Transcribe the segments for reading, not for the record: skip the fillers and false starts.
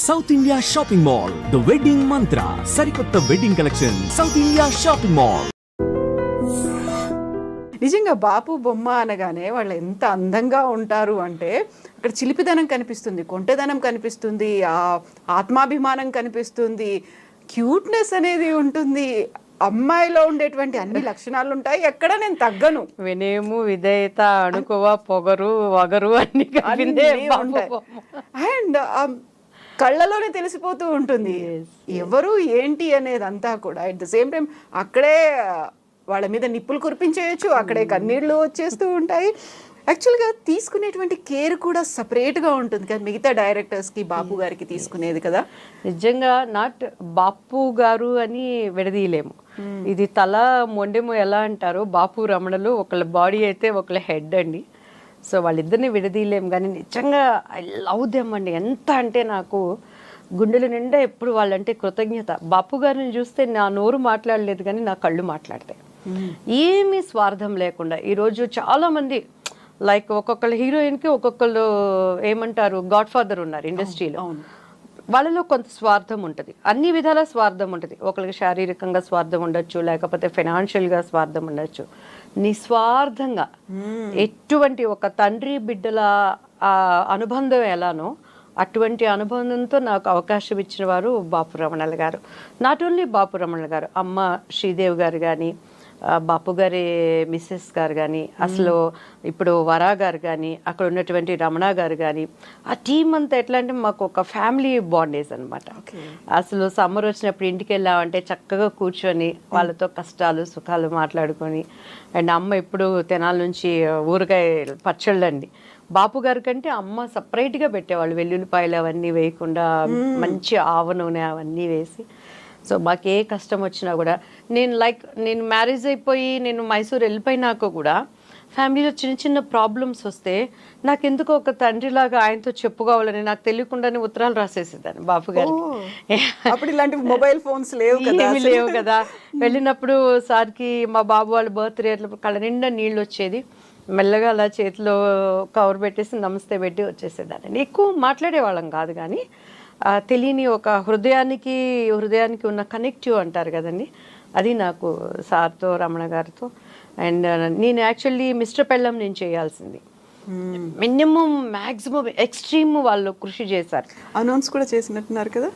South India shopping mall the wedding మంత్ర సరికొత్త wedding collection south India shopping mall. నిజంగా బాపు బొమ్మ అనగానే వాళ్ళు ఎంత అందంగా ఉంటారు అంటే అక్కడ చిలిపిదనం కనిపిస్తుంది, కొంటెదనం కనిపిస్తుంది, ఆత్మాభిమానం కనిపిస్తుంది, క్యూట్నెస్ అనేది ఉంటుంది. అమ్మాయిలో ఉండేటువంటి అన్ని లక్షణాలు ఉంటాయి. ఎక్కడ నేను తగ్గను. వినయము, విధేయత, అణుకువ, పొగరు, వగరు అన్ని ఉంటాయి. అండ్ కళ్ళలోనే తెలిసిపోతూ ఉంటుంది ఎవరు ఏంటి అనేది అంతా కూడా. అట్ ద సేమ్ టైం అక్కడే వాళ్ళ మీద నిప్పులు కురిపించేయచ్చు, అక్కడే కన్నీళ్ళు వచ్చేస్తూ ఉంటాయి. యాక్చువల్గా తీసుకునేటువంటి కేర్ కూడా సపరేట్గా ఉంటుంది కదా మిగతా డైరెక్టర్స్కి, బాపు గారికి తీసుకునేది కదా. నిజంగా నాట్ బాపు గారు అని విడదీయలేము. ఇది తల మొండెము ఎలా అంటారో బాపు రమణలు ఒకళ్ళ బాడీ అయితే ఒకళ్ళ హెడ్ అండి. సో వాళ్ళిద్దరిని విడదీయలేము. కానీ నిజంగా ఐ లవ్ దెమ్ అండి. ఎంత అంటే నాకు గుండెల నిండా ఎప్పుడు వాళ్ళంటే కృతజ్ఞత. బాపు గారిని చూస్తే నా నోరు మాట్లాడలేదు కానీ నా కళ్ళు మాట్లాడతాయి. ఏమీ స్వార్థం లేకుండా ఈరోజు చాలామంది లైక్ ఒక్కొక్కళ్ళ హీరోయిన్కి ఒక్కొక్కళ్ళు ఏమంటారు గాడ్ ఫాదర్ ఉన్నారు ఇండస్ట్రీలో. వాళ్ళలో కొంత స్వార్థం ఉంటుంది, అన్ని విధాల స్వార్థం ఉంటుంది. ఒకరికి శారీరకంగా స్వార్థం ఉండొచ్చు, లేకపోతే ఫైనాన్షియల్గా స్వార్థం ఉండొచ్చు. నిస్వార్థంగా ఎటువంటి ఒక తండ్రి బిడ్డల అనుబంధం ఎలానో అటువంటి అనుబంధంతో నాకు అవకాశం ఇచ్చిన వారు బాపు రమణల గారు. నాట్ ఓన్లీ బాపు రమణల గారు, అమ్మ శ్రీదేవి గారు కానీ, బాపు గారి మిస్సెస్ గారు కానీ, అసలు ఇప్పుడు వరా గారు కానీ, అక్కడ ఉన్నటువంటి రమణ గారు కానీ, ఆ టీం అంతా ఎట్లా అంటే మాకు ఒక ఫ్యామిలీ బాండేజ్ అనమాట. అసలు సమ్మర్ వచ్చినప్పుడు ఇంటికి వెళ్ళామంటే చక్కగా కూర్చొని వాళ్ళతో కష్టాలు సుఖాలు మాట్లాడుకొని. అండ్ అమ్మ ఇప్పుడు తెనాల నుంచి ఊరగాయ పచ్చళ్ళండి. బాపు గారి కంటే అమ్మ సపరేట్గా పెట్టేవాళ్ళు, వెల్లుల్లిపాయలు అవన్నీ వేయకుండా మంచి ఆవ నూనె అవన్నీ వేసి. సో మాకు ఏ కష్టం వచ్చినా కూడా నేను మ్యారేజ్ అయిపోయి నేను మైసూర్ వెళ్ళిపోయినాక కూడా ఫ్యామిలీలో చిన్న చిన్న ప్రాబ్లమ్స్ వస్తే నాకు ఎందుకో ఒక తండ్రిలాగా ఆయనతో చెప్పుకోవాలని నాకు తెలియకుండానే ఉత్తరాలు రాసేసేదాన్ని బాపు గారికి. అప్పుడు ఇలాంటి మొబైల్ ఫోన్స్ లేవు కదా. వెళ్ళినప్పుడు సార్కి మా బాబు వాళ్ళ బర్త్డే కళ్ళ నిండా నీళ్ళు వచ్చేది. మెల్లగా అలా చేతిలో కవర్ పెట్టేసి నమస్తే పెట్టి వచ్చేసేదాన్ని. ఎక్కువ మాట్లాడేవాళ్ళం కాదు కానీ తెలియని ఒక హృదయానికి ఉన్న కనెక్టివ్ అంటారు కదండి, అది నాకు సార్తో రమణ గారితో. అండ్ నేను యాక్చువల్లీ మిస్టర్ పెళ్ళం నేను చేయాల్సింది. మినిమం మ్యాక్సిమం ఎక్స్ట్రీమ్ వాళ్ళు కృషి చేశారు. అనౌన్స్ కూడా చేసినట్టున్నారు కదా.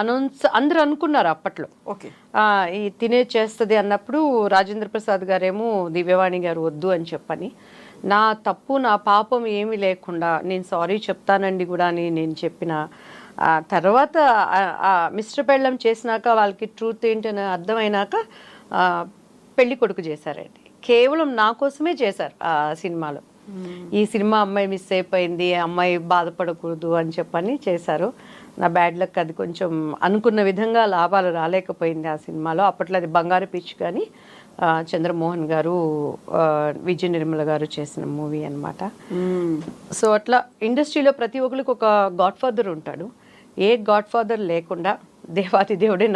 అనౌన్స్ అందరూ అనుకున్నారు అప్పట్లో. ఓకే, ఈ తినే చేస్తుంది అన్నప్పుడు రాజేంద్ర ప్రసాద్ గారేమో దివ్యవాణి గారు వద్దు అని చెప్పని, నా తప్పు నా పాపం ఏమీ లేకుండా నేను సారీ చెప్తానండి కూడా అని నేను చెప్పిన తర్వాత మిస్టర్ పెళ్ళం చేసినాక వాళ్ళకి ట్రూత్ ఏంటని అర్థమైనాక పెళ్లి కొడుకు చేశారండి. కేవలం నా కోసమే చేశారు ఆ సినిమాలో. ఈ సినిమా అమ్మాయి మిస్ అయిపోయింది, అమ్మాయి బాధపడకూడదు అని చెప్పని చేశారు. నా బ్యాడ్ లక్ అది కొంచెం అనుకున్న విధంగా లాభాలు రాలేకపోయింది ఆ సినిమాలో. అప్పట్లో అది బంగారు పిచ్ కానీ చంద్రమోహన్ గారు, విజయ నిర్మల గారు చేసిన మూవీ అనమాట. సో అట్లా ఇండస్ట్రీలో ప్రతి ఒక్కరికి ఒక గాడ్ ఫాదర్ ఉంటాడు. ఏ గాడ్ ఫాదర్ లేకుండా దేవాతి దేవుడే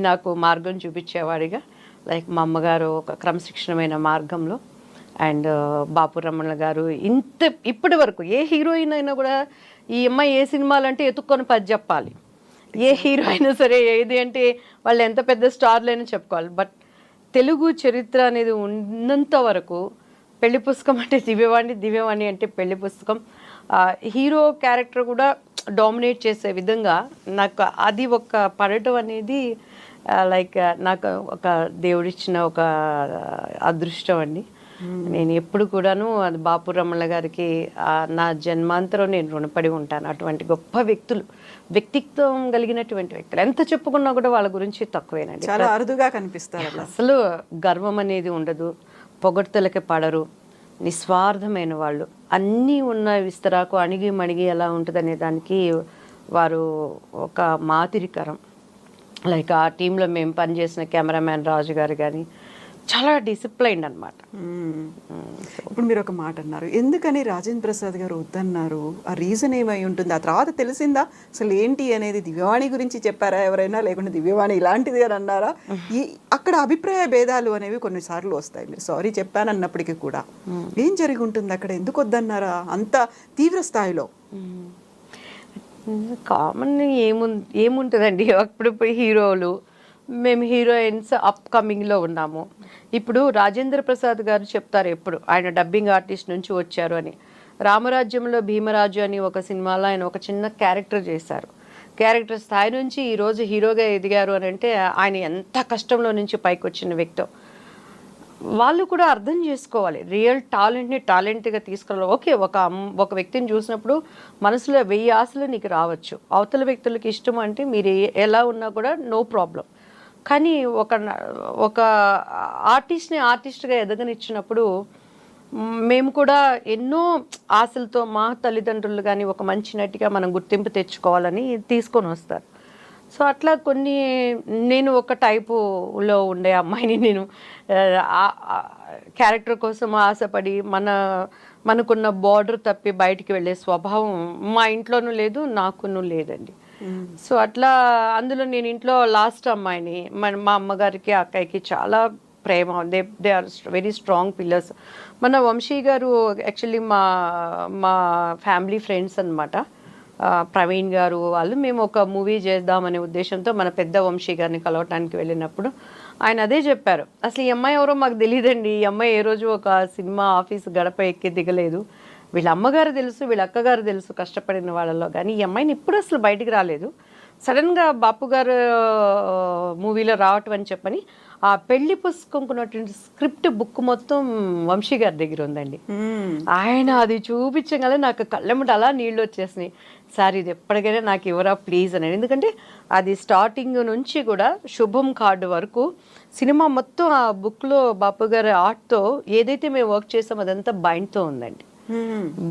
నాకు మార్గం చూపించేవాడిగా, లైక్ మా అమ్మగారు ఒక క్రమశిక్షణమైన మార్గంలో. అండ్ బాపు రమణ గారు ఇప్పటి వరకు ఏ హీరోయిన్ అయినా కూడా ఈ అమ్మాయి ఏ సినిమాలు అంటే ఎత్తుక్కొని పది చెప్పాలి. ఏ హీరో అయినా సరే ఏది అంటే వాళ్ళు ఎంత పెద్ద స్టార్లైనా చెప్పుకోవాలి. బట్ తెలుగు చరిత్ర అనేది ఉన్నంత వరకు పెళ్లి పుస్తకం అంటే దివ్యవాణి అంటే పెళ్లి పుస్తకం. హీరో క్యారెక్టర్ కూడా డామినేట్ చేసే విధంగా నాకు అది ఒక పడటం అనేది లైక్ నాకు ఒక దేవుడిచ్చిన ఒక అదృష్టం అండి. నేను ఎప్పుడు కూడాను అది బాపు రమణ గారికి నా జన్మాంతరం నేను రుణపడి ఉంటాను. అటువంటి గొప్ప వ్యక్తిత్వం కలిగినటువంటి వ్యక్తులు ఎంత చెప్పుకున్నా కూడా వాళ్ళ గురించి తక్కువేనండి. చాలా అరుదుగా కనిపిస్తారు. అసలు గర్వం అనేది ఉండదు, పొగడ్తలకి పడరు, నిస్వార్థమైన వాళ్ళు. అన్నీ ఉన్న విస్తరాకు అణిగి మణిగి ఎలా ఉంటుందనే దానికి వారు ఒక మాదిరికరం. లైక్ ఆ టీంలో మేము పనిచేసిన కెమెరామ్యాన్ రాజు గారు కానీ చాలా డిసిప్లైన్డ్ అనమాట. ఇప్పుడు మీరు ఒక మాట అన్నారు, ఎందుకని రాజేంద్ర ప్రసాద్ గారు వద్దన్నారు? ఆ రీజన్ ఏమై ఉంటుంది? ఆ తర్వాత తెలిసిందా అసలు ఏంటి అనేది? దివ్యవాణి గురించి చెప్పారా ఎవరైనా, లేకుంటే దివ్యవాణి ఇలాంటిది అని అన్నారా? అక్కడ అభిప్రాయ భేదాలు అనేవి కొన్నిసార్లు వస్తాయి. మీరు సారీ చెప్పానన్నప్పటికీ కూడా ఏం జరిగి ఉంటుంది అక్కడ? ఎందుకు వద్దన్నారా అంత తీవ్ర స్థాయిలో? కామన్ ఏముంటుందండి, అప్పుడు హీరోలు, మేము హీరోయిన్స్ అప్కమింగ్లో ఉన్నాము. ఇప్పుడు రాజేంద్ర ప్రసాద్ గారు చెప్తారు ఎప్పుడు, ఆయన డబ్బింగ్ ఆర్టిస్ట్ నుంచి వచ్చారు అని. రామరాజ్యంలో భీమరాజు అని ఒక సినిమాలో ఆయన ఒక చిన్న క్యారెక్టర్ చేశారు. క్యారెక్టర్ స్థాయి నుంచి ఈరోజు హీరోగా ఎదిగారు అని అంటే ఆయన ఎంత కష్టంలో నుంచి పైకి వచ్చిన వ్యక్తో. వాళ్ళు కూడా అర్థం చేసుకోవాలి, రియల్ టాలెంట్ని టాలెంట్గా తీసుకురావాలి. ఓకే, ఒక వ్యక్తిని చూసినప్పుడు మనసులో 1000 ఆశలు నీకు రావచ్చు, అవతల వ్యక్తులకి ఇష్టం అంటే మీరు ఎలా ఉన్నా కూడా నో ప్రాబ్లం. కానీ ఒక ఆర్టిస్ట్గా ఎదగనిచ్చినప్పుడు మేము కూడా ఎన్నో ఆశలతో మా తల్లిదండ్రులు కానీ ఒక మంచి నటిగా మనం గుర్తింపు తెచ్చుకోవాలని తీసుకొని వస్తారు. సో అట్లా నేను ఒక టైపులో ఉండే అమ్మాయిని, నేను క్యారెక్టర్ కోసం ఆశపడి మనకున్న బార్డర్ తప్పి బయటికి వెళ్ళే స్వభావం మా ఇంట్లోనూ లేదు, నాకును లేదండి. సో అట్లా అందులో నేను ఇంట్లో లాస్ట్ అమ్మాయిని. మా అమ్మగారికి అక్కయ్యకి చాలా ప్రేమ, they are very strong pillars. మన వంశీ గారు యాక్చువల్లీ మా ఫ్యామిలీ ఫ్రెండ్స్ అనమాట. ప్రవీణ్ గారు వాళ్ళు, మేము ఒక మూవీ చేద్దామనే ఉద్దేశంతో మన పెద్ద వంశీ గారిని కలవటానికి వెళ్ళినప్పుడు ఆయన అదే చెప్పారు, అసలు ఈ అమ్మాయి ఎవరో మాకు తెలియదండి, ఈ అమ్మాయి ఏ రోజు ఒక సినిమా ఆఫీస్ గడప ఎక్కి దిగలేదు, వీళ్ళ అమ్మగారు తెలుసు, వీళ్ళ అక్కగారు తెలుసు కష్టపడిన వాళ్ళలో, కానీ ఈ అమ్మాయిని ఇప్పుడు అసలు బయటికి రాలేదు. సడన్గా బాపు గారు మూవీలో రావటం అని చెప్పని ఆ పెళ్లి పుస్తకంకున్నటువంటి స్క్రిప్ట్ బుక్ మొత్తం వంశీ గారి దగ్గర ఉందండి. ఆయన అది చూపించగల నాకు కళ్ళెమ్మట అలా నీళ్ళు వచ్చేసినాయి. సార్ ఇది ఎప్పటికైనా నాకు ఇవ్వరా ప్లీజ్ అని. ఎందుకంటే అది స్టార్టింగ్ నుంచి కూడా శుభం కార్డు వరకు సినిమా మొత్తం ఆ బుక్లో బాపు గారి ఆర్ట్తో ఏదైతే మేము వర్క్ చేసామో అదంతా బైండ్తో ఉందండి.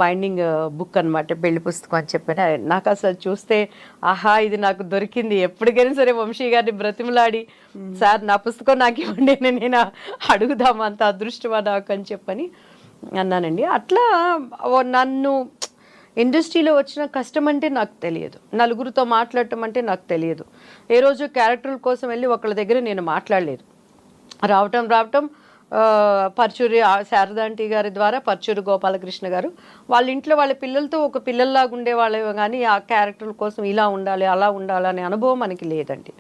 బైండింగ్ బుక్ అనమాట, పెళ్లి పుస్తకం అని చెప్పిన. నాకు అసలు చూస్తే ఆహా ఇది నాకు దొరికింది, ఎప్పటికైనా సరే వంశీ గారిని బ్రతిమలాడి సార్ నా పుస్తకం నాకు ఇవ్వండి నేను అడుగుదాం, అంత అదృష్టమా నాకు అని చెప్పని అన్నానండి. అట్లా నన్ను ఇండస్ట్రీలో వచ్చిన కష్టం అంటే నాకు తెలియదు, నలుగురితో మాట్లాడటం అంటే నాకు తెలియదు. ఏ రోజు క్యారెక్టర్ల కోసం వెళ్ళి ఒకళ్ళ దగ్గర నేను మాట్లాడలేదు. రావటం పర్చూరి శారదాంటి గారి ద్వారా పర్చూరి గోపాలకృష్ణ గారు వాళ్ళ ఇంట్లో వాళ్ళ పిల్లలతో ఒక పిల్లల్లాగా ఉండేవాళ్ళు, కానీ ఆ క్యారెక్టర్ల కోసం ఇలా ఉండాలి అలా ఉండాలి అనే అనుభవం మనకి లేదండి.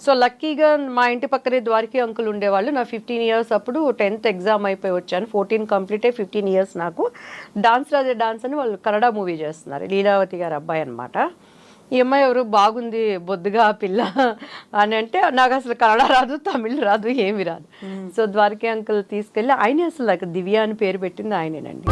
సో లక్కీగా మా ఇంటి పక్కనే ద్వారకి అంకుల్ ఉండేవాళ్ళు. నా 15 years అప్పుడు 10th ఎగ్జామ్ అయిపోయి వచ్చాను, 14 కంప్లీట్ అయ్యి 15 years నాకు. డాన్స్ రాజే డాన్స్ అని వాళ్ళు కన్నడ మూవీ చేస్తున్నారు, లీలావతి గారి అబ్బాయి అనమాట. ఈ అమ్మాయి ఎవరు బాగుంది బొద్దుగా పిల్ల అని అంటే నాకు అసలు కన్నడ రాదు, తమిళ్ రాదు, ఏమి రాదు. సో ద్వారకి అంకుల్ తీసుకెళ్ళి ఆయనే అసలు నాకు దివ్య అని పేరు పెట్టింది ఆయనేనండి.